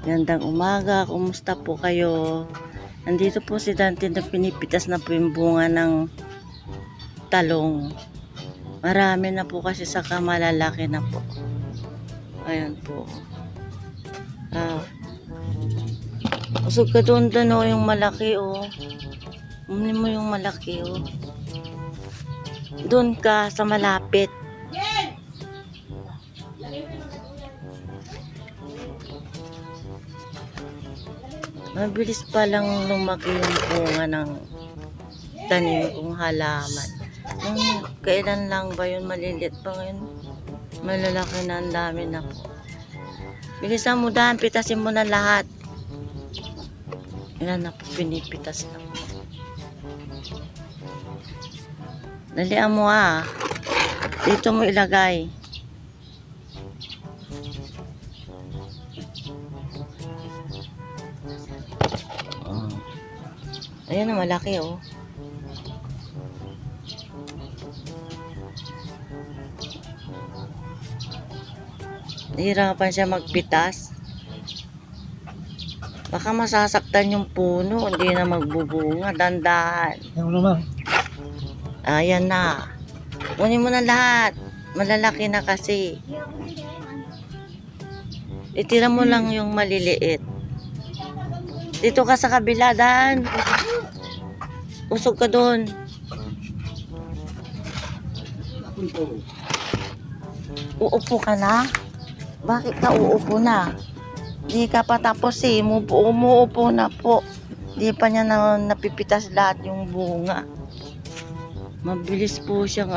Gandang umaga, kumusta po kayo? Nandito po si Dante na pinipitas na po yung bunga ng talong. Marami na po kasi saka malalaki na po. Ayan po. Usog ka doon yung malaki Umni mo yung malaki Doon ka sa malapit. Mabilis pa lang lumaki yung bunga ng tanim kong halaman. Kailan lang ba yun? Maliliit pa ngayon. Malalaki na, ang dami na po. Bilisan mo daan, pitasin mo na lahat. Yan na po, pinipitas na po. Dalian mo dito mo ilagay. Ayan na, malaki Nahirapan siya magpitas. Baka masasaktan yung puno, hindi na magbubunga. Dandan. Ayan na. Kunin mo na lahat. Malalaki na kasi. Itira mo lang yung maliliit. Dito ka sa kabila, Dan. Usog ka doon. Uupo ka na? Bakit ka uupo na? Di ka pa tapos umuupo na po. Di pa niya napipitas lahat yung bunga. Mabilis po siyang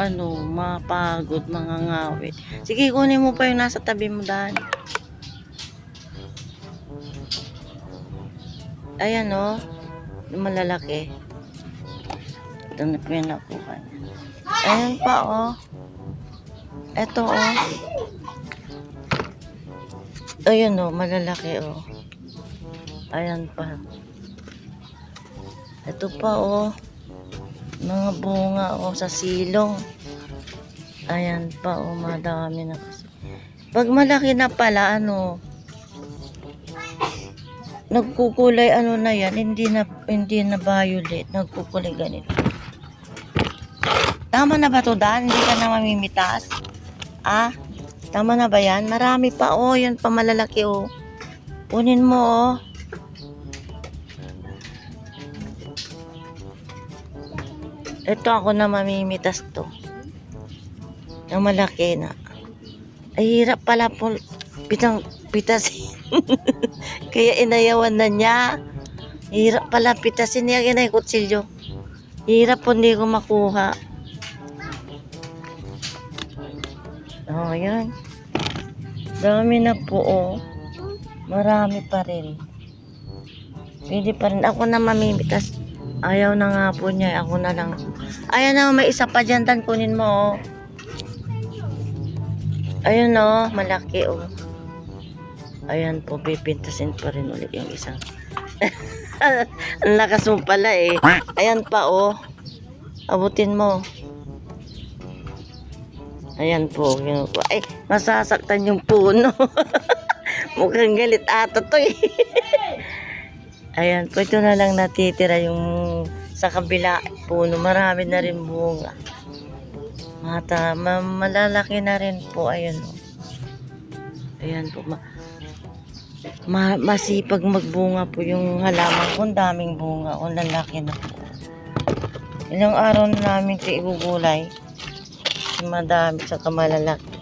mapagod, mangangawit. Sige, kunin mo pa yung nasa tabi mo, Dan. Ayan yung malalaki. Ito na pinakuha niya. Ayan pa Ito Ayan malalaki Ayan pa. Ito pa mga bunga sa silong. Ayan pa madami na kasi. Pag malaki na pala nagkukulay na yan, hindi na violet, nagkukulay ganito. Tama na ba to, Dan? Hindi ka na mamimitas? Tama na ba yan? Marami pa yan pa malalaki Kunin mo Ito ako na mamimitas to. Yung malaki na. Ay, hirap pala po pitasin. Kaya inayawan na niya. Hirap pala pitasin niya. Ginay kutsilyo. Hirap po, hindi ko makuha. Ayan. Dami na po Marami pa rin. Pwede pa rin. Ako na mamimitas. Ayaw na nga po niya. Ako na lang. Ayan may isa pa dyan. Dan, kunin mo Ayun malaki Ayan po, pipintasin pa rin ulit yung isang. Ang lakas mo pala Ayan pa abutin mo. Ayan po. Ay, masasaktan yung puno. Mukhang galit ata to Ayan po, ito na lang natitira yung sa kabila puno. Marami na rin bunga. Malalaki na rin po. Ayan Ayan po. Masipag magbunga po yung halaman ko. Ang daming bunga. Lalaki na po. Ilang araw na namin ito igugulay. Madami sa kamalalaki.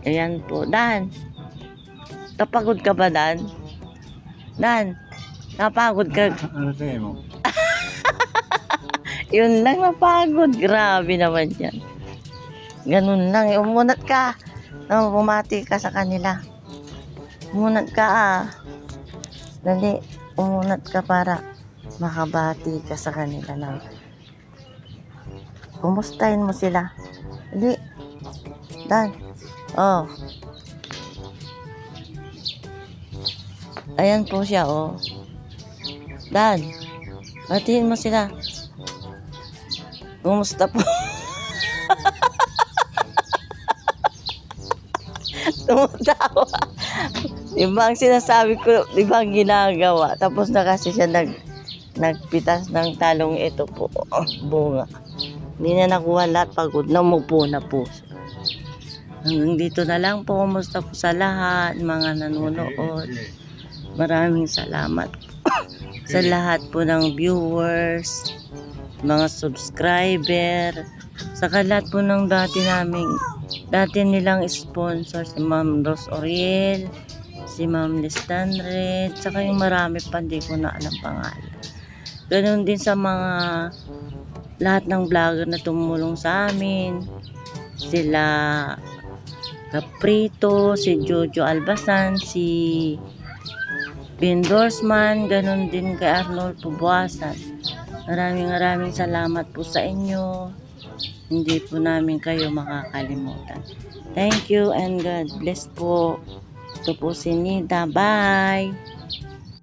Ayan po. Dan, napagod ka ba, Dan? Dan, napagod ka? Ano sa'yo mo? Yun lang, napagod. Grabe naman yan. Ganun lang. Umunat ka. Bumati ka sa kanila. Umunat ka Dali, umunat ka para makabati ka sa kanila lang. Kumustahin mo sila. Dali. Dan. Ayan po siya Dan, batiin mo sila. Kumusta po? Tumatawa. Diba ang sinasabi ko, diba ang ginagawa. Tapos na kasi siya nagpitas ng talong ito po. Bunga. Hindi na nakuha lahat. Pagod na, umupo na po. Hanggang dito na lang po. Kumusta po sa lahat, mga nanonood. Maraming salamat sa lahat po ng viewers, mga subscriber, saka lahat po ng dati nilang sponsor, si Ma'am Rose Oriel, si Ma'am Listanred, saka yung marami pa, hindi ko na alam pangalan. Ganon din sa mga lahat ng vlogger na tumulong sa amin, sila Caprito, si Jojo Albasan, si Bindorsman, ganon din kay Arnold Pubuasan. Maraming salamat po sa inyo. Hindi po namin kayo makakalimutan. Thank you and God bless po. Ito po si Nida. Bye!